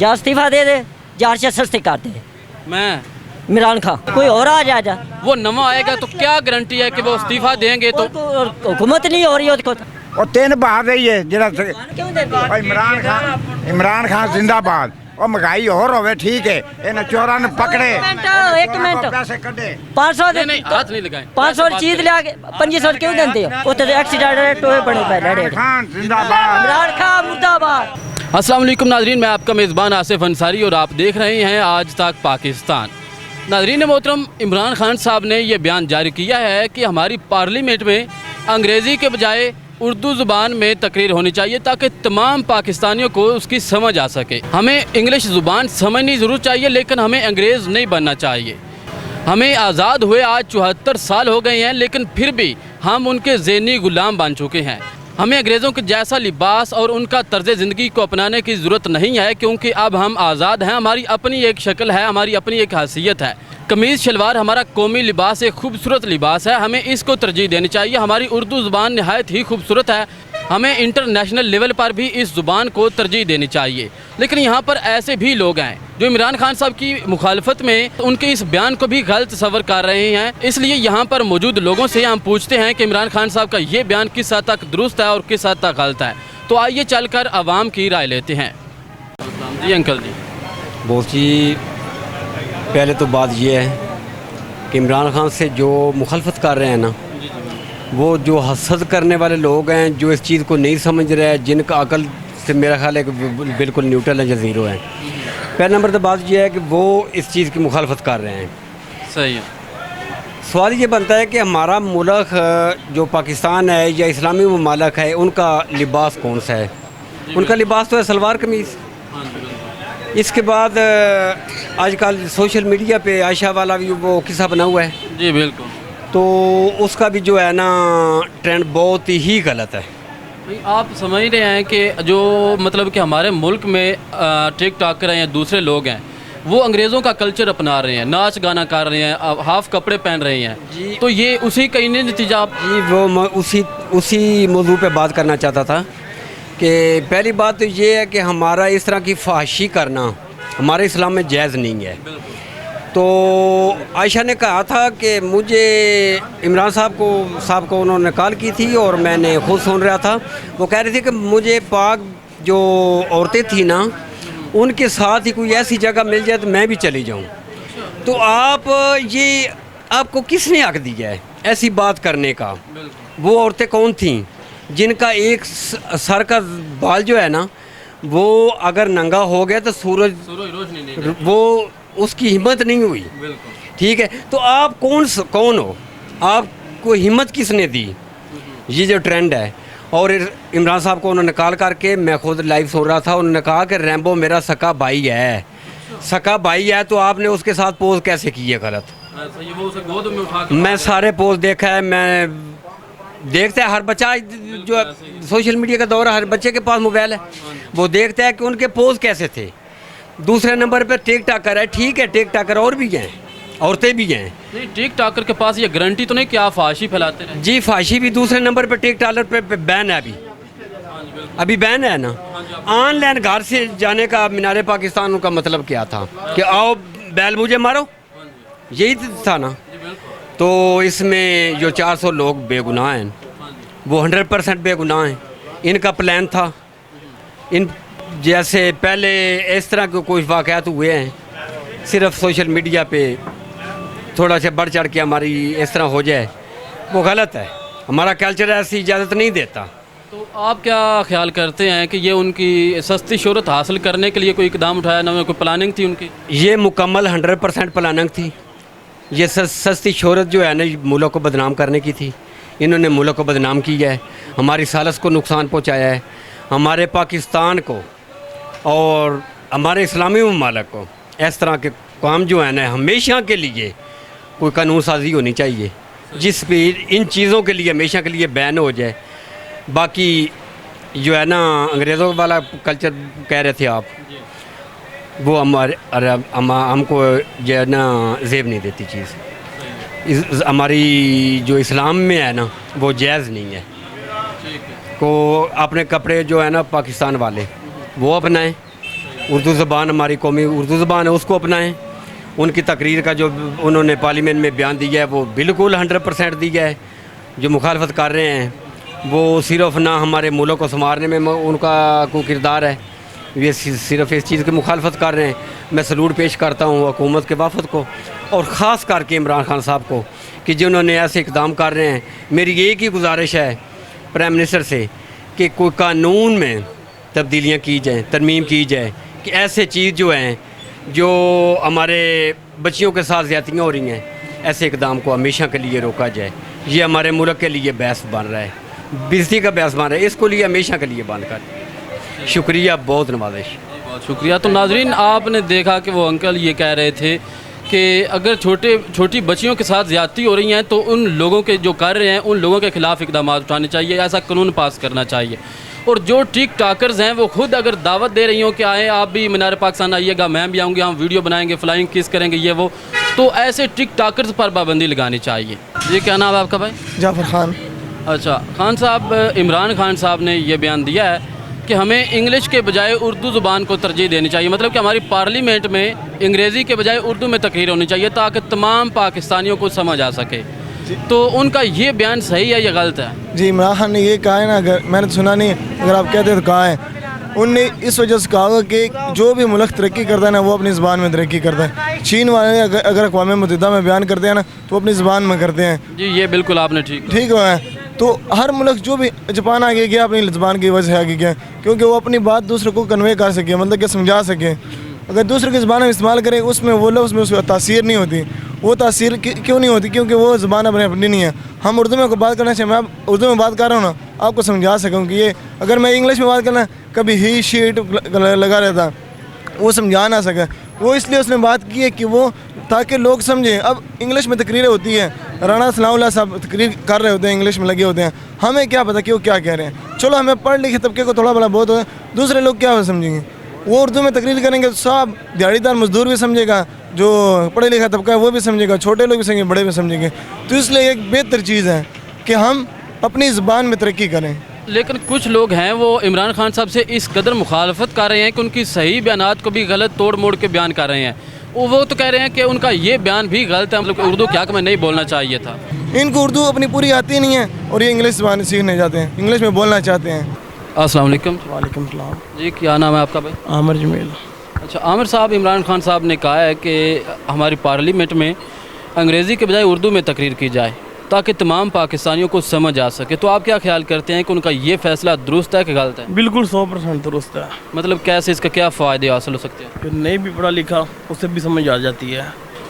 या इस्तीफा दे दे या अर्शद सस्ती कर दे। मैं इमरान खान कोई और आ जा वो नवा आएगा तो क्या गारंटी है कि वो इस्तीफा देंगे तो हुकूमत नहीं हो रही उसको और तीन बहा रही है जरा क्यों देते इमरान खान जिंदाबाद और महंगाई और होवे ठीक है इन चोरा ने पकड़े एक मिनट पैसे कटे 500 नहीं हाथ नहीं लगाएं 500 चीज ले आके 2500 क्यों देते हो वो तो एक्सीडेंट टोए बड़े पहले खान जिंदाबाद इमरान खान मुर्दाबाद। अस्सलाम वालेकुम नाजरीन, मैं आपका मेज़बान आसिफ अंसारी और आप देख रहे हैं आज तक पाकिस्तान। नाजरीन मोहतरम, इमरान खान साहब ने यह बयान जारी किया है कि हमारी पार्लियामेंट में अंग्रेज़ी के बजाय उर्दू ज़ुबान में तकरीर होनी चाहिए ताकि तमाम पाकिस्तानियों को उसकी समझ आ सके। हमें इंग्लिश ज़ुबान समझनी ज़रूर चाहिए लेकिन हमें अंग्रेज़ नहीं बनना चाहिए। हमें आज़ाद हुए आज 74 साल हो गए हैं लेकिन फिर भी हम उनके ज़हनी ग़ुलाम बन चुके हैं। हमें अंग्रेज़ों के जैसा लिबास और उनका तर्ज़ ज़िंदगी को अपनाने की ज़रूरत नहीं है क्योंकि अब हम आज़ाद हैं। हमारी अपनी एक शक्ल है, हमारी अपनी एक हैसियत है। कमीज़ शलवार हमारा कौमी लिबास एक खूबसूरत लिबास है, हमें इसको तरजीह देनी चाहिए। हमारी उर्दू ज़ुबान नहायत ही खूबसूरत है, हमें इंटरनेशनल लेवल पर भी इस ज़ुबान को तरजीह देनी चाहिए। लेकिन यहाँ पर ऐसे भी लोग हैं जो इमरान खान साहब की मुखालफत में उनके इस बयान को भी गलत तस्वर कर रहे हैं। इसलिए यहाँ पर मौजूद लोगों से हम पूछते हैं कि इमरान खान साहब का ये बयान किस हद तक दुरुस्त है और किस हद तक गलत है। तो आइए चल कर आवाम की राय लेते हैं। जी अंकल जी। बहुत ही पहले तो बात ये है कि इमरान खान से जो मुखालफत कर रहे हैं ना, वो जो हसद करने वाले लोग हैं, जो इस चीज़ को नहीं समझ रहे हैं, जिनका अकल से मेरा ख्याल है कि बिल्कुल न्यूट्रल है या ज़ीरो है। पहला नंबर तो बात यह है कि वो इस चीज़ की मुखालफत कर रहे हैं। सही है। सवाल ये बनता है कि हमारा मुल्क जो पाकिस्तान है या इस्लामी ममालिक है, उनका लिबास कौन सा है? उनका लिबास तो है सलवार कमीज़। इसके बाद आजकल सोशल मीडिया पे आयशा वाला भी वो किस्सा बना हुआ है। जी बिल्कुल। तो उसका भी जो है ना ट्रेंड बहुत ही गलत है। आप समझ रहे हैं कि जो मतलब कि हमारे मुल्क में टिक टॉकर हैं या दूसरे लोग हैं वो अंग्रेज़ों का कल्चर अपना रहे हैं, नाच गाना कर रहे हैं, हाफ कपड़े पहन रहे हैं जी। तो ये उसी का ही नतीजा आप जी वो उसी मौजू पे बात करना चाहता था कि पहली बात तो ये है कि हमारा इस तरह की फहाशी करना हमारे इस्लाम में जायज़ नहीं है। तो आयशा ने कहा था कि मुझे इमरान साहब को उन्होंने कॉल की थी और मैंने खुद सुन रहा था। वो कह रही थी कि मुझे पाक जो औरतें थी ना, उनके साथ ही कोई ऐसी जगह मिल जाए तो मैं भी चली जाऊं। तो आपको किसने हक दिया है ऐसी बात करने का? वो औरतें कौन थीं जिनका एक सर का बाल जो है ना वो अगर नंगा हो गया तो सूरज वो उसकी हिम्मत नहीं हुई। ठीक है, तो आप कौन हो? आपको हिम्मत किसने दी? ये जो ट्रेंड है। और इमरान साहब को उन्होंने कॉल करके, मैं खुद लाइव सुन रहा था, उन्होंने कहा कि रैम्बो मेरा सका भाई है। सका भाई है तो आपने उसके साथ पोज कैसे की है गलत? मैं सारे पोज देखा है, मैं देखता है हर बच्चा जो सोशल मीडिया का दौर है, हर बच्चे के पास मोबाइल है, वो देखता है कि उनके पोज कैसे थे। दूसरे नंबर पे टिक टाकर है। ठीक है, टिक टाकर और भी हैं, औरतें भी हैं। नहीं, टिक टाकर के पास ये गारंटी तो नहीं कि आप फाशी फैलाते रहे? जी फाशी भी दूसरे नंबर पे टिक टाकर पे बैन है। अभी बैन है ना। ऑनलाइन घर से जाने का मीनारे पाकिस्तान का मतलब क्या था कि आओ बैल मुझे मारो, यही था ना। तो इसमें जो 400 लोग बेगुनाह हैं वो 100% बेगुनाह हैं। इनका प्लान था। इन जैसे पहले इस तरह के कोई वाक़यात हुए हैं, सिर्फ सोशल मीडिया पे थोड़ा सा बढ़ चढ़ के हमारी इस तरह हो जाए, वो गलत है। हमारा कल्चर ऐसी इजाज़त नहीं देता। तो आप क्या ख्याल करते हैं कि ये उनकी सस्ती शोहरत हासिल करने के लिए कोई इकदाम उठाया, ना कोई प्लानिंग थी उनकी? ये मुकम्मल 100% प्लानिंग थी। ये सस्ती शोहरत जो है ना मुल्क को बदनाम करने की थी। इन्होंने मुल्क को बदनाम किया है, हमारी सालस को नुकसान पहुँचाया है, हमारे पाकिस्तान को और हमारे इस्लामी ममालिक को। इस तरह के काम जो है ना हमेशा के लिए कोई कानून साजी होनी चाहिए जिस पे इन चीज़ों के लिए हमेशा के लिए बैन हो जाए। बाकी जो है ना अंग्रेज़ों वाला कल्चर कह रहे थे आप, वो हमको जो है ना ज़ेब नहीं देती चीज़। हमारी जो इस्लाम में है ना वो जायज़ नहीं है। को अपने कपड़े जो है ना पाकिस्तान वाले वो अपनाएं, اردو زبان ہماری قومی اردو زبان ہے، اس کو اپنائیں. ان کی تقریر کا جو انہوں نے پارلیمنٹ میں بیان دیا ہے وہ بالکل 100% دیا ہے. جو مخالفت کر رہے ہیں وہ صرف نہ ہمارے ملک کو سنوارنے میں ان کا کوئی کردار ہے، یہ صرف اس چیز کی مخالفت کر رہے ہیں. میں سلوٹ پیش کرتا ہوں حکومت کے وفد کو اور خاص کر کے عمران خان صاحب کو کہ جنہوں نے ایسے اقدام کر رہے ہیں. میری ایک ہی گزارش ہے پرائم منسٹر سے کہ کوئی قانون میں تبدیلیاں کی جائیں، ترمیم کی جائے کہ ایسے چیز جو ہیں جو ہمارے بچیوں کے ساتھ زیادتیاں ہو رہی ہیں، ایسے اقدام کو ہمیشہ کے لیے روکا جائے. یہ ہمارے ملک کے لیے باعث بن رہا ہے، بزدلی کا باعث بن رہا ہے، اس کو لیے ہمیشہ کے لیے بند کر. شکریہ، بہت نوازش. بہت شکریہ. تو ناظرین آپ نے دیکھا کہ وہ انکل یہ کہہ رہے تھے کہ اگر چھوٹی بچیوں کے ساتھ زیادتی ہو رہی ہیں تو ان لوگوں کے جو کر رہے ہیں ان لوگوں کے خلاف اقدامات اٹھانے چاہیے، ایسا قانون پاس کرنا چاہیے. اور جو ٹک ٹاکرز ہیں وہ خود اگر دعوت دے رہی ہوں کہ آئیں آپ بھی مینار پاکستان آئیے گا، میں بھی آؤں گی، ہم ویڈیو بنائیں گے، فلائنگ کس کریں گے، یہ وہ، تو ایسے ٹک ٹاکرز پر پابندی لگانی چاہیے. یہ کیا نام ہے آپ کا بھائی؟ جعفر خان. اچھا خان صاحب، عمران خان صاحب نے یہ بیان دیا ہے کہ ہمیں انگلش کے بجائے اردو زبان کو ترجیح دینی چاہیے، مطلب کہ ہماری پارلیمنٹ میں انگریزی کے بجائے اردو میں تقریر ہونی چاہیے تاکہ تمام پاکستانیوں کو سمجھ آ سکے. تو ان کا یہ بیان صحیح ہے یا غلط ہے؟ جی عمران خان نے یہ کہا ہے نا، اگر میں نے تو سنا نہیں، اگر آپ کہتے ہیں تو کہا ہے. ان نے اس وجہ سے کہا ہوگا کہ جو بھی ملک ترقی کرتا ہے نا وہ اپنی زبان میں ترقی کرتا ہے. چین والے اگر اقوام متحدہ میں بیان کرتے ہیں نا تو اپنی زبان میں کرتے ہیں. جی یہ بالکل آپ نے ٹھیک ہوا ہے. تو ہر ملک جو بھی جاپان آگے گیا اپنی زبان کی وجہ سے آگے گیا کیونکہ وہ اپنی بات دوسرے کو کنوے کر سکے، مطلب کہ سمجھا سکے. اگر دوسرے کی زبان میں استعمال کریں اس میں وہ لفظ میں اس کو تاثیر نہیں ہوتی. وہ تاثیر کیوں نہیں ہوتی؟ کیونکہ وہ زبان اپنی نہیں ہے. ہم اردو میں بات کرنا چاہیے، میں اردو میں بات کر رہا ہوں نا آپ کو سمجھا سکوں کہ یہ اگر میں انگلش میں بات کرنا کبھی ہی شیٹ لگا رہتا وہ سمجھا نہ سکے. وہ اس لیے اس نے بات کی ہے کہ وہ تاکہ لوگ سمجھیں. اب انگلش میں تقریریں ہوتی ہیں، رانا ثناء اللہ صاحب تقریر کر رہے ہوتے ہیں، انگلش میں لگے ہوتے ہیں، ہمیں کیا پتہ کہ وہ کیا کہہ رہے ہیں. چلو ہمیں پڑھ لکھے طبقے کو تھوڑا بڑا بہت ہوتا ہے، دوسرے لوگ کیا سمجھیں گے؟ وہ اردو میں تقریر کریں گے تو صاحب دیہڑی دار مزدور بھی سمجھے گا، جو پڑھے لکھا طبقہ ہے وہ بھی سمجھے گا، چھوٹے لوگ بھی سمجھیں گے، بڑے بھی سمجھیں گے. تو اس لیے ایک بہتر چیز ہے کہ ہم اپنی زبان میں ترقی کریں. لیکن کچھ لوگ ہیں وہ عمران خان صاحب سے اس قدر مخالفت کر رہے ہیں کہ ان کی صحیح بیانات کو بھی غلط توڑ موڑ کے بیان کر رہے ہیں. وہ تو کہہ رہے ہیں کہ ان کا یہ بیان بھی غلط ہے، مطلب کہ اردو کیا کہ میں نہیں بولنا چاہیے تھا. ان کو اردو اپنی پوری آتی نہیں ہے اور یہ انگلش زبان سیکھنے جاتے ہیں، انگلش میں بولنا چاہتے ہیں. السلام علیکم. وعلیکم السلام. جی کیا نام ہے آپ کا بھائی؟ عامر جمیل. اچھا عامر صاحب، عمران خان صاحب نے کہا ہے کہ ہماری پارلیمنٹ میں انگریزی کے بجائے اردو میں تقریر کی جائے تاکہ تمام پاکستانیوں کو سمجھ آ سکے. تو آپ کیا خیال کرتے ہیں کہ ان کا یہ فیصلہ درست ہے کہ غلط ہے؟ بالکل 100% درست ہے. مطلب کیسے اس کا کیا فائدے حاصل ہو سکتے ہیں؟ کہ نہیں بھی پڑھا لکھا اسے بھی سمجھ آ جاتی ہے.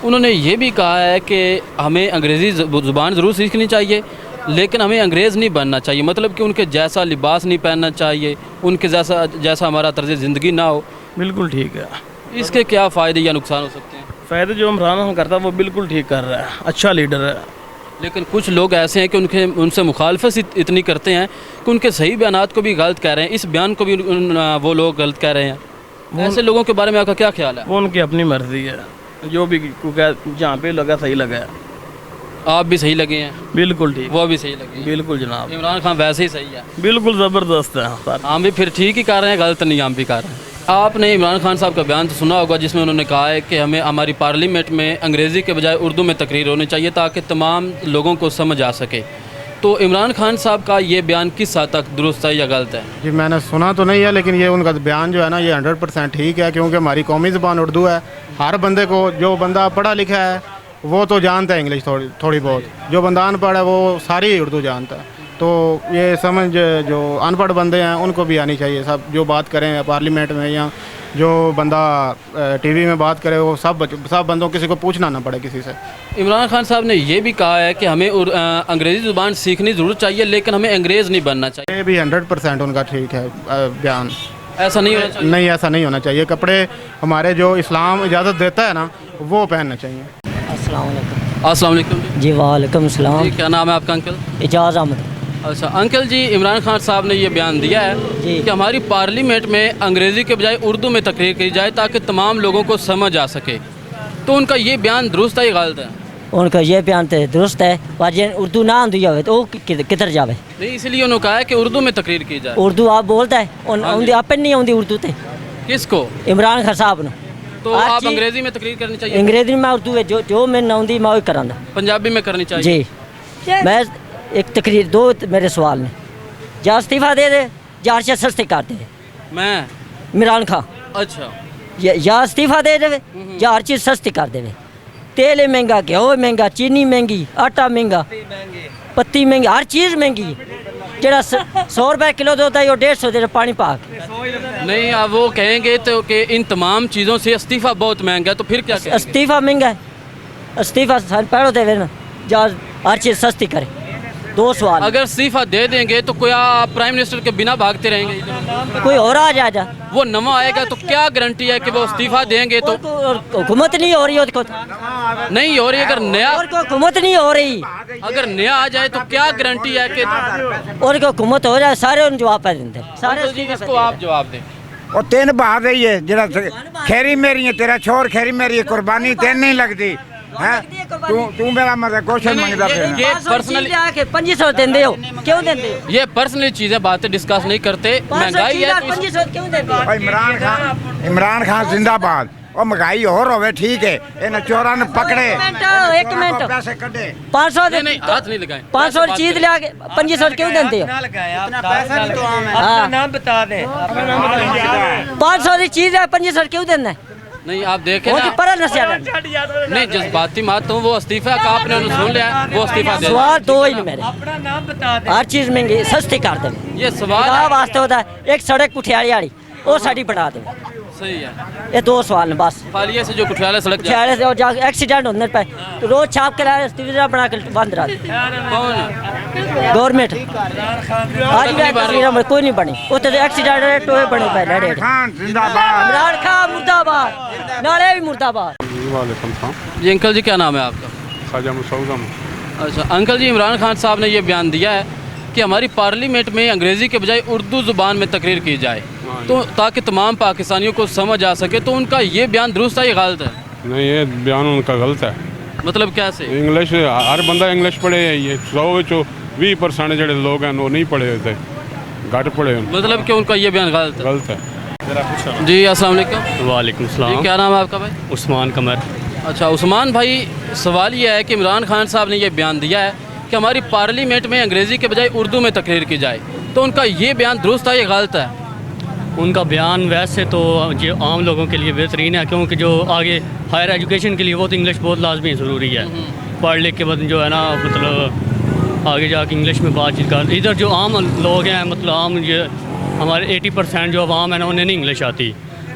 انہوں نے یہ بھی کہا ہے کہ ہمیں انگریزی زبان ضرور سیکھنی چاہیے لیکن ہمیں انگریز نہیں بننا چاہیے، مطلب کہ ان کے جیسا لباس نہیں پہننا چاہیے، ان کے جیسا ہمارا طرز زندگی نہ ہو. بالکل ٹھیک ہے. اس کے کیا فائدے یا نقصان ہو سکتے ہیں؟ فائدے جو عمران خان کرتا ہے وہ بالکل ٹھیک کر رہا ہے، اچھا لیڈر ہے. لیکن کچھ لوگ ایسے ہیں کہ ان سے مخالفت اتنی کرتے ہیں کہ ان کے صحیح بیانات کو بھی غلط کہہ رہے ہیں، اس بیان کو بھی وہ لوگ غلط کہہ رہے ہیں. ایسے لوگوں کے بارے میں آپ کا کیا خیال ہے؟ وہ ان کی اپنی مرضی ہے، جو بھی جہاں پہ لگا صحیح لگا ہے. آپ بھی صحیح لگے ہیں؟ بالکل ٹھیک. وہ بھی صحیح لگے ہیں؟ بالکل جناب. عمران خان ویسے ہی صحیح ہے؟ بالکل زبردست ہے. ہم بھی پھر ٹھیک ہی کر رہے ہیں، غلط نہیں ہم بھی کر رہے ہیں. آپ نے عمران خان صاحب کا بیان تو سنا ہوگا جس میں انہوں نے کہا ہے کہ ہمیں ہماری پارلیمنٹ میں انگریزی کے بجائے اردو میں تقریر ہونی چاہیے تاکہ تمام لوگوں کو سمجھ آ سکے. تو عمران خان صاحب کا یہ بیان کس حد تک درست ہے یا غلط ہے؟ جی میں نے سنا تو نہیں ہے لیکن یہ ان کا بیان جو ہے نا یہ 100% ٹھیک ہے کیونکہ ہماری قومی زبان اردو ہے. ہر بندے کو، جو بندہ پڑھا لکھا ہے وہ تو جانتا ہے انگلش تھوڑی بہت، جو بندہ ان پڑھ ہے وہ ساری اردو جانتا ہے. تو یہ سمجھ جو ان پڑھ بندے ہیں ان کو بھی آنی چاہیے. سب جو بات کریں پارلیمنٹ میں یا جو بندہ ٹی وی میں بات کرے وہ سب بندوں کسی کو پوچھنا نہ پڑے کسی سے. عمران خان صاحب نے یہ بھی کہا ہے کہ ہمیں انگریزی زبان سیکھنی ضرور چاہیے لیکن ہمیں انگریز نہیں بننا چاہیے. یہ بھی 100% ان کا ٹھیک ہے بیان. ایسا نہیں ہونا چاہیے؟ نہیں، ایسا نہیں ہونا چاہیے. کپڑے ہمارے جو اسلام اجازت دیتا ہے نا وہ پہننا چاہیے. السلام علیکم. السلام علیکم. جی وعلیکم السلام. جی کیا نام ہے آپ کا انکل؟ اعجاز احمد. اچھا انکل جی، عمران خان صاحب نے یہ بیان دیا ہے کہ ہماری پارلیمنٹ میں انگریزی کے بجائے اردو میں تقریر کی جائے تاکہ تمام لوگوں کو سمجھ آ سکے. تو ان کا یہ بیان درست ہے یا غلط ہے؟ ان کا یہ بیان تو درست ہے پر جن اردو نہ آتی ہوئے تو وہ کدھر جاوے. نہیں، اس لیے انہوں نے کہا ہے کہ اردو میں تقریر کی جائے. اردو آپ بولتا ہے ان آپ نہیں آتی اردو تے किसको? इमरान खान साहब ने तो हर आप चीज़- अंग्रेजी में तकरीर करनी चाहिए, अंग्रेजी में उर्दू है जो मैं आँदी मैं वही करांदा पंजाबी में करनी चाहिए। जी। मैं एक तकरीर दो मेरे सवाल ने या इस्तीफा दे दे या अर्शद सस्ती कर दे मैं इमरान खान अच्छा या इस्तीफा दे दे या हर चीज़ सस्ती कर दे। तेल है महंगा, घ्यो है महंगा, चीनी महंगी, आटा महंगा, पत्ती महंगी, हर चीज़ महंगी। जरा 100 रुपए किलो होता है वो 150 दे पानी पाक। नहीं, अब वो कहेंगे तो कि इन तमाम चीज़ों से इस्तीफा बहुत महंगा है, तो फिर क्या करें? इस्तीफा महंगा है, इस्तीफा पैड़ो दे ना या हर चीज़ सस्ती करे। दो सवाल। अगर इस्तीफा दे देंगे तो क्या आप प्राइम मिनिस्टर के बिना भागते रहेंगे? कोई और आ जा वो नवा आएगा तो क्या गारंटी है कि वो इस्तीफा देंगे तो हुकूमत नहीं हो रही उसको, नहीं हो रही? अगर नया और को हुकूमत नहीं हो रही, अगर नया आ जाए तो क्या गारंटी है कि और को हुकूमत हो जाए सारे उन जवाब पे देंगे सारे। जी, इसको आप जवाब दें। ਉਹ ਤਿੰਨ ਬਾਹ ਰਹੀ ਹੈ ਜਿਹੜਾ ਖੈਰੀ ਮੇਰੀ ਹੈ ਤੇਰਾ ਛੋਰ ਖੈਰੀ ਮੇਰੀ ਹੈ ਕੁਰਬਾਨੀ ਤੈਨੂੰ ਨਹੀਂ ਲੱਗਦੀ ਹੈ ਤੂੰ ਮੇਰਾ ਮਤਲਬ ਕੁਐਸਚਨ ਮੰਗਦਾ ये ਪਿਆ पर्सनली 500 देंगे हो, क्यों देंगे हो? ये पर्सनली चीज़ें बातें डिस्कस नहीं करते। महंगाई है तो 500 क्यों देंगे हो? ਓ ਇਮਰਾਨ ਖਾਨ ਜ਼ਿੰਦਾਬਾਦ ਉਹ ਮਹਿੰਗਾਈ ਹੋਰ ਹੋਵੇ ਠੀਕ ਹੈ ਇਹਨਾਂ ਚੋਰਾਂ ਨੂੰ ਪਕੜੇ एक मिनट ਪੈਸੇ ਕੱਢੇ 500 नहीं नहीं हाथ नहीं लगाएं। 500 की चीज लिया के 500 क्यों देते हो? हाँ। नाम बता दें। 500 की चीज है 500 क्यों देना है? नहीं, आप देखें वो ना, तो पर नशा नहीं जज्बाती मत हूँ, वो इस्तीफा का आपने सुन लिया, वो इस्तीफा दे सवाल दो ही नहीं मेरे, अपना नाम बता दें। हर चीज महंगी सस्ती कर दे। ये सवाल क्या है। वास्ते होता है एक सड़क कुठियाली वाली वो साड़ी बना दे। सही है। ये दो सवाल ने बस। फालिया से जो कुठियाला सड़क जा कुठियाले से और जा एक्सीडेंट होने पे तो रोज छाप के लाए इस्तीफा बना के बंद रहा कौन? गवर्नमेंट आज भी तस्वीर में कोई नहीं बनी वो तो एक्सीडेंट टोए बने पे लड़े। ਖਾਨ ਜ਼ਿੰਦਾਬਾਦ इमरान खान मुर्दाबाद, नाले भी मुर्दाबाद। वालेकुम सलाम। जी अंकल जी, क्या नाम है आपका? ख्वाजा मुसौदम। अच्छा अंकल जी, इमरान खान साहब ने ये बयान दिया है कि हमारी पार्लियामेंट में अंग्रेज़ी के बजाय उर्दू ज़ुबान में तकरीर की जाए, तो ताकि तमाम पाकिस्तानियों को समझ आ सके। तो उनका ये बयान दुरुस्त है या गलत है? नहीं, ये बयान उनका गलत है। मतलब कैसे? इंग्लिश हर बंदा इंग्लिश पढ़े है, ये 100% ਜਿਹੜੇ ਲੋਕ ਹਨ ਉਹ ਨਹੀਂ ਪੜ੍ਹੇ ਹੋਏ, ਘੱਟ पढ़े होते। मतलब कि उनका ये बयान गलत है? गलत है। जी अस्सलाम वालेकुम। वालेकुम जी सलाम। क्या नाम है आपका भाई? उस्मान कमर। अच्छा उस्मान भाई, सवाल ये है कि इमरान खान साहब ने ये बयान दिया है कि हमारी पार्लियामेंट में अंग्रेज़ी के बजाय उर्दू में तकरीर की जाए, तो उनका ये बयान दुरुस्त है या गलत है? उनका बयान वैसे तो जो आम लोगों के लिए बेहतरीन है, क्योंकि जो आगे हायर एजुकेशन के लिए वो तो इंग्लिश बहुत लाजमी ज़रूरी है। पढ़ लिख के बाद जो है ना मतलब आगे जाके इंग्लिश में बातचीत कर। इधर जो आम लोग हैं मतलब आम ये हमारे 80% जो अवाम है ना उन्हें नहीं इंग्लिश आती।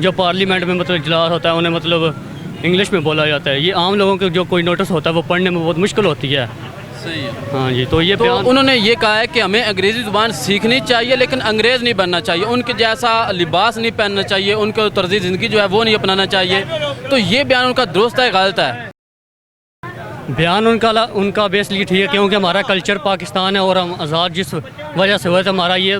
जो पार्लियामेंट में मतलब इजलास होता है उन्हें मतलब इंग्लिश में बोला जाता है। ये आम लोगों के जो कोई नोटिस होता है वो पढ़ने में बहुत मुश्किल होती है। सही है। हाँ जी, तो ये तो बयान उन्होंने ये कहा है कि हमें अंग्रेज़ी ज़ुबान सीखनी चाहिए लेकिन अंग्रेज़ नहीं बनना चाहिए, उनके जैसा लिबास नहीं पहनना चाहिए, उनको तर्ज़ी ज़िंदगी जो है वो नहीं अपनाना चाहिए। तो ये बयान उनका दुरुस्त है गलत है? बयान उनका बेसली ठीक है, क्योंकि हमारा कल्चर पाकिस्तान है और हम आज़ाद जिस वजह से हुआ था, हमारा ये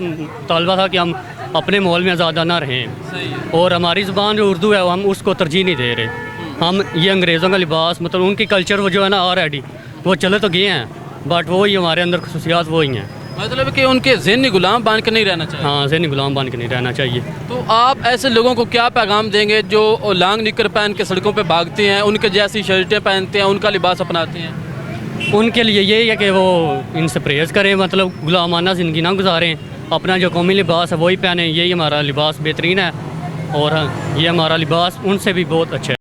तालबा था कि हम अपने माहौल में आज़ादाना रहें। और हमारी ज़ुबान जो उर्दू है हम उसको तरजीह नहीं दे रहे। हम ये अंग्रेज़ों का लिबास मतलब उनकी कल्चर वो जो है ना ऑलरेडी वो चले तो गए हैं, बट वो ही हमारे अंदर खसूसियात वो ही हैं। मतलब कि उनके ज़हनी गुलाम बन के नहीं रहना चाहिए। हाँ, ज़हनी गुलाम बन के नहीं रहना चाहिए। तो आप ऐसे लोगों को क्या पैगाम देंगे जो लॉन्ग निकर पहन के सड़कों पे भागते हैं, उनके जैसी शर्टें पहनते हैं, उनका लिबास अपनाते हैं? उनके लिए यही है कि वो इनसे परहेज़ करें, मतलब गुलामाना ज़िंदगी ना गुजारें, अपना जो कौमी लिबास है वही पहने। यही हमारा लिबास बेहतरीन है और ये हमारा लिबास उनसे भी बहुत अच्छा है।